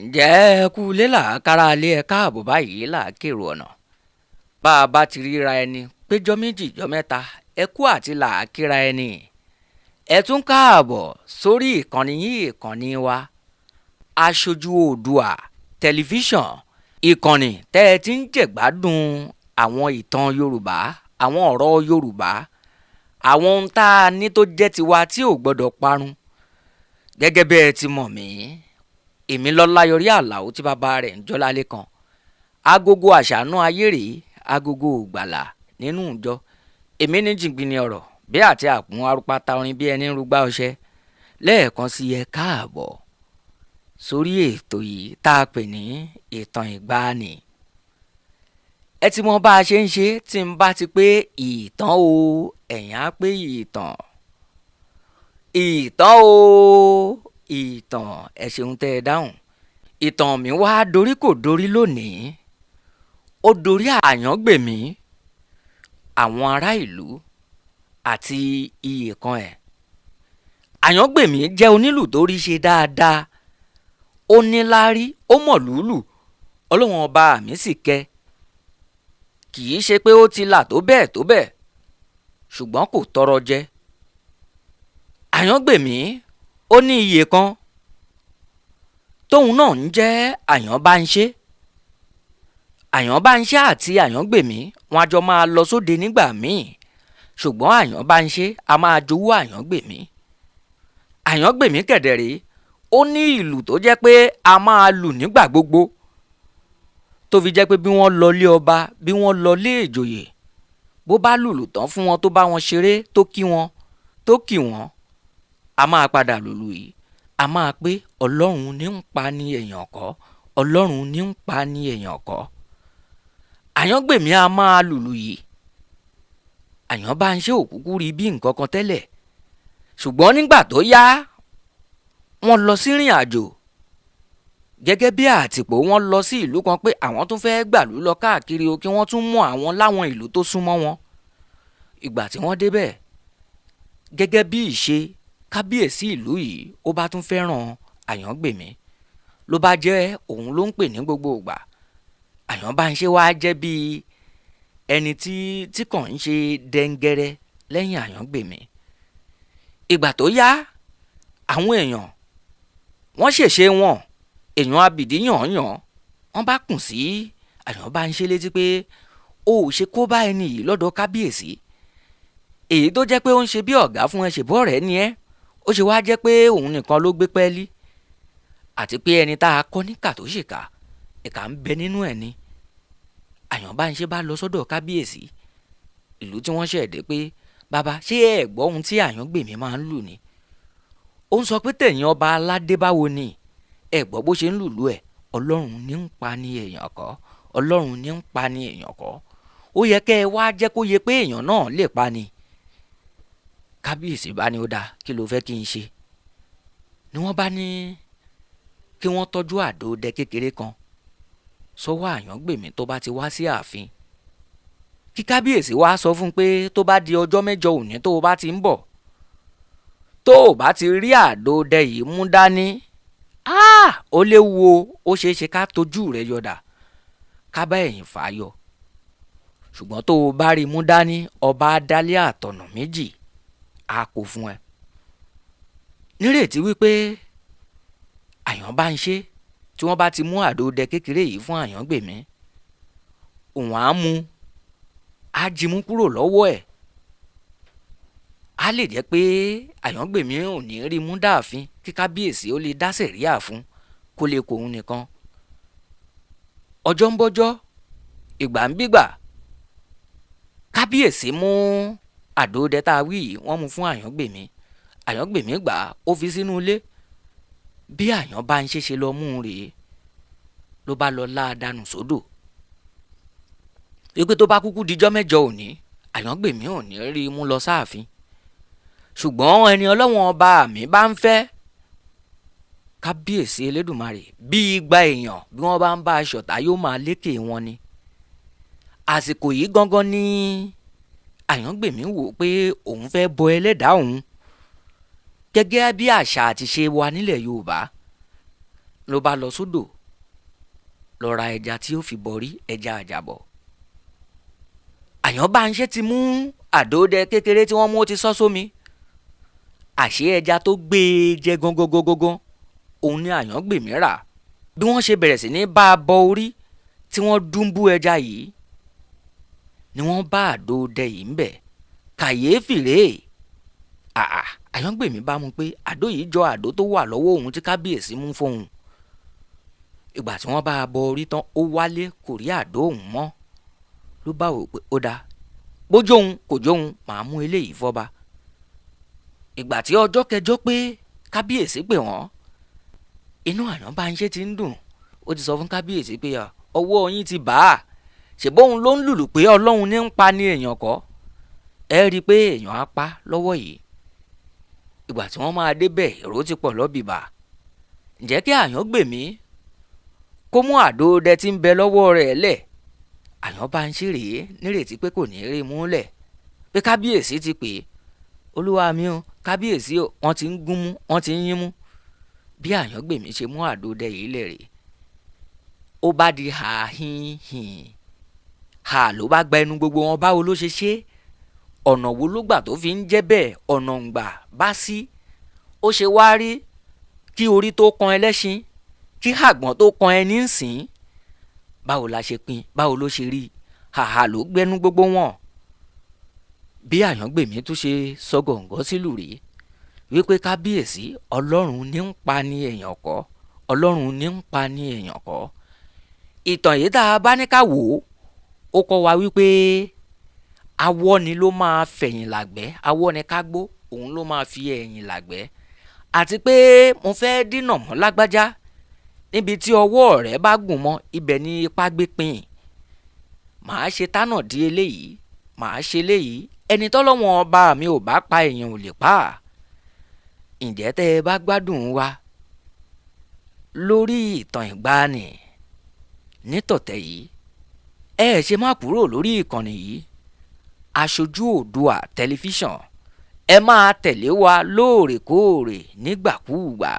ǹjẹ́ ẹ kú ilé làákàrà ilé ẹ káàbọ̀ báyìí làákèrò ọ̀nà bá a bá ti ríra ẹni péjọ méjì jọ mẹ́ta ẹ kú àti làákìra ẹni ẹ tún káàbọ̀ sórí ìkànnì yìí ìkànnì wa Aṣojú Oòduà tẹlifíṣàn ìkànnì tẹ́ ẹ ti ń jẹ̀gbádùn àwọn ìtàn Yorùbá àwọn ọ̀rọ̀ Yorùbá àwọn ohun tá a ní tó jẹ́ tiwa tí ò gbọ́dọ̀ parun gẹ́gẹ́ bí ẹ ti mọ̀ mí èmi Lọ́láyọrí Àlàó tí bàbá rẹ̀ ń jọ́lá lẹ́kan agogo àṣàánú ayé rèé agogo ògbàlà nínú ìjọ èmi ní jìngbìnì ọ̀rọ̀ bí àti àpọ́n arúpáta orin bí ẹni ń rúgbà ọṣẹ lẹ́ẹ̀kan sí ẹ káàbọ̀ sórí ètò yìí tá a pè ní ìtàn ìgbàanì ẹ ti mọ bá a ṣe ń ṣe tí n bá ti pé ìtàn o ẹ̀yin á pé ìtàn o ìtàn ẹ ṣeun tẹ́ ẹ dáhùn ìtàn mi wá dorí kò dorí lónìí ó dorí àyàngbèmí àwọn ará ìlú àti iyè kan ẹ̀ àyàngbèmí jẹ́ onílù tó rí ṣe dáadáa ó níláárí ó mọ̀ lùlù ọlọ́wọ́n ọba mi sì kẹ́ kì í ṣe pé ó ti là tó bẹ́ẹ̀ ṣùgbọ́n kò tọrọ jẹ àyàngbèmí ó ní iyè kan tóun náà ń jẹ́ àyànbáńṣe àyànbáńṣe àti àyàngbèmí wọn a jọ máa lọ sóde nígbà míì ṣùgbọ́n àyànbáńṣe a máa jowú àyàngbèmí kẹ̀dẹ̀rẹ́ ó ní ìlù tó jẹ́ pé a máa lù nígbà gbogbo tó fi jẹ́ pé bí wọ́n lọ lé ọba bí wọ́n lọ lé ìjòyè bó bá lùlù tán fún wọn tó bá wọn ṣeré tó kí wọn a máa padà lùlù yìí a máa pé ọlọ́run ní ń pa ní èèyàn kọ́ ọlọ́run ní ń pa ní èèyàn kọ́ àyàngbèmí a máa lùlù yìí àyànbáńṣe òkúkú rí bí nǹkan kan tẹ́lẹ̀ ṣùgbọ́n nígbà tó yá wọ́n lọ sí ìrìn àjò gẹ́gẹ́ bí àtìpó wọ́n lọ sí ìlú kan pé àwọn tún fẹ́ gbàlú lọ káàkiri o kí wọ́n tún mú àwọn láwọn ìlú tó súnmọ́ wọn ìgbà tí wọ́n débẹ̀ gẹ́gẹ́ bí ìṣe kábíyèsí ìlú yìí ó bá tún fẹ́ràn àyàngbèmí ló bá jẹ́ òun ló ń pè ní gbogbo ìgbà àyànbáńṣe wá jẹ́ bí ẹni tí kàn ń ṣe dẹ́ngẹ́rẹ́ lẹ́yìn àyàngbèmí ìgbà tó yá àwọn èèyàn wọ́n ṣèṣe wọn èèyàn abìdí yànyàn wọ́n bá kùn sí àyànbáńṣe létí pé ó ò ṣe kó bá ẹni yìí lọ́dọ̀ kábíyèsí èyí tó jẹ́ pé ó ń ṣe bí ọ̀gá fún ẹ ṣèbọ̀ rẹ̀ ni ẹ́ ó ṣe wá jẹ́ pé òun nìkan ló gbé pẹ́ẹ́lí àti pé ẹni tá a kọ́ níkà tó ṣèkà ìkà ń bẹ nínú ẹ̀ ni àyànbáńṣe bá lọ sọ́dọ̀ kábíyèsí ìlú tí wọ́n ṣẹ̀ dé pé bàbá ṣé ẹ gbọ́ ohun tí àyàngbèmí máa ń lù ni ó ń sọ pé tẹ̀yìn ọba aládé báwo ni ẹ gbọ́ bó ṣe ń lùlù ẹ̀ ọlọ́run ní ń pa ní èèyàn kọ́ ọlọ́run ní ń pa ní èèyàn kọ́ ó yẹ kẹ́ ẹ wá jẹ́ kó yẹ pé èèyàn náà lè pa ni kábíyèsí bá ní ó dáa kí ló fẹ́ kí n ṣe ni wọ́n bá ní kí wọ́n tọ́jú àdó dẹ kékeré kan sọ́wọ́ àyàngbèmí tó bá ti wá sí ààfin kí kábíyèsí wá sọ fún un pé tó bá di ọjọ́ mẹ́jọ òní tó o bá ti ń bọ̀ tó o bá ti rí àdó dẹ yìí mú dání ó léwu o ó ṣeé ṣe ká tójú rẹ̀ yọ̀dà ká bá ẹ̀yìn fà á yọ ṣùgbọ́n tó o bá rí mú dání ọba adálé àtọ̀nà méjì á kó fún ẹ nírètí wípé àyànbáńṣe tí wọ́n bá ti mú àdó dẹ kékeré yìí fún àyàngbèmí òun á mú á jimú kúrò lọ́wọ́ ẹ̀ á lè jẹ́ pé àyàngbèmí ò ní rí mú dáàfin kí kábíyèsí ó lè dá sẹ̀ríà fún kó lè kó òun nìkan ọjọ́ ń bọ́jọ́ ìgbà ń bígbà kábíyèsí mú àdó dẹ tá a wí yìí wọ́n mú fún àyàngbèmí gbà ó fi sínú ilé bí àyànbáńṣe ṣe lọ mú un rèé ló bá lọ láàdánù sódò wípé tó bá kúkú dijọ́ mẹ́jọ òní àyàngbèmí ò ní rí i mú lọ sáàfin ṣùgbọ́n ẹni ọlọ́wọ́n ọba mi bá ń fẹ́ kábíyèsí elédùnmarè bí igba èèyàn bí wọ́n bá ń bá aṣọ tá yóò máa lékè wọn ni àsìkò yìí gangan ni àyàngbèmí wò pé òun fẹ́ bọ ẹlẹ́dàá òun gẹ́gẹ́ bí àṣà àti ṣe wa nílẹ̀ Yorùbá ló bá lọ sódò lọ ra ẹja tí ó fi bọrí, ẹja àjàbọ̀. Àyànbáńṣe ti mú àdódẹ kékeré tí wọ́n mú, ó ti sọ́ sómi. Àṣé ẹja tó gbé e jẹ gangan òun ni Àyàngbèmí rà. Bí wọ́n ṣe bẹ̀rẹ̀ sí ní bá a bọ orí tí wọ́n dúnbú ẹja yìí ni wọ́n bá àdódẹ yìí ń bẹ̀. Kàyéfì rèé. Àyàngbèmí bá mú pé àdó yìí jọ àdó tó wà lọ́wọ́ òun tí kábíyèsí mú fóun. Ìgbà tí wọ́n bá a bọ orí tán, ó wálé kò rí àdó òun mọ́. Ló bá wò pé ó dáa, bójú òun kò jóun, màá mú eléyìí fọ́ba. Ìgbà tí ọjọ́ kẹjọ pé kábíyèsí pè wọ́n, inú Àyànbáńṣe ti ń dùn. Ó ti sọ fún kábíyèsí pé ọwọ́ yín ti bà á, ṣèbóun ló ń lùlù pé ọlọ́run ní ń pa ní èèyàn kọ́, ẹ rí i pé èèyàn á pa lọ́wọ́ yìí. Ìgbà tí wọ́n máa débẹ̀, èrò ti pọ̀ lọ́bìbà. Ǹjẹ́ kí Àyàngbèmí kó mú àdódẹ tí ń bẹ lọ́wọ́ rẹ̀ lẹ̀. Àyànbáńṣe rèé nírètí pé kò ní rí i múlẹ̀, pé kábíyèsí ti pè é. Olúwa mi o, kábíyèsí o, wọ́n ti ń gún mú, wọ́n ti ń yín mú. Bí Àyàngbèmí ṣe mú àdódẹ yìí lẹ̀ rèé, ó bá di hàhínhìn. Ló bá gba ẹnu gbogbo wọn. Báwo ló ṣe ṣe? Ọ̀nà wo ló gbà tó fi ń jẹ́ bẹ́ẹ̀? Ọ̀nà ń gbà bá sí. Ó ṣe wá rí kí orí tó kan ẹlẹ́ṣin, kí àgbọ̀n tó kan ẹni ń sìn. Báwo la ṣe pín? Báwo ló ṣe rí? Ló gbẹnu gbogbo wọn. Bí Àyàngbèmí tún ṣe sọ gọ̀ǹgọ̀ sílùú rèé, wípé kábíyèsí, ọlọ́run ní ń pa ní èèyàn kọ́, ọlọ́run ní ń pa ní èèyàn kọ́. Ìtàn yìí tá a bá ní ká wò ó kọ́ wa wípé awọ ni ló máa fẹ̀yìn làgbẹ́, awọ ni ká gbó, òun ló máa fi ẹ̀yìn làgbẹ́. Àti pé mo fẹ́ dínà mọ́ lágbájá, níbi tí ọwọ́ rẹ̀ bá gùn mọ́, ibẹ̀ ni ipá gbé pín. Màá ṣe tánà di eléyìí, màá ṣe eléyìí. Ẹni tọ́lọ́wọ́n ọba mi ò bá pa, èèyàn ò lè pa. Ǹjẹ́ tẹ́ ẹ bá gbádùn wa lórí ìtàn ìgbàanì nítọ̀tẹ̀ yìí, ẹ ṣe má kúrò lórí ìkànnì yìí, Aṣojú Oòduà Tẹlifíṣàn. Ẹ máa tẹ̀lé wa lóòrèkóòrè nígbàkúùgbà.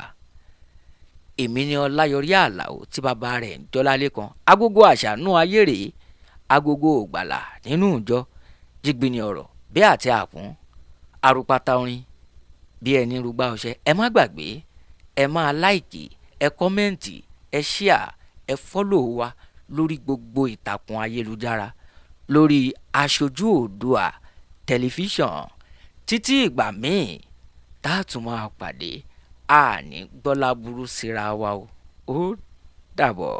Èmi ni Ọláyọrí Àlàó tí bàbá rẹ̀ ń Jọlálékan. Agogo àṣànú ayé rèé, agogo ògbàlà nínú ìjọ. Jígbìnì ọ̀rọ̀ bí àti àkún, arúpátá orin bí ẹni rúgbà ọṣẹ. Ẹ má gbàgbé, ẹ máa láìkì, ẹ kọ́mẹ́ǹtì, ẹ ṣíà, ẹ fọ́lò wa lórí gbogbo ìtàkùn ayélujára lórí Aṣojú Oòduà Tẹlifíṣàn. Títí ìgbà míì tá a tún máa pàdé, àní gbọ́lá burú síra wa o. Ó dàbọ̀.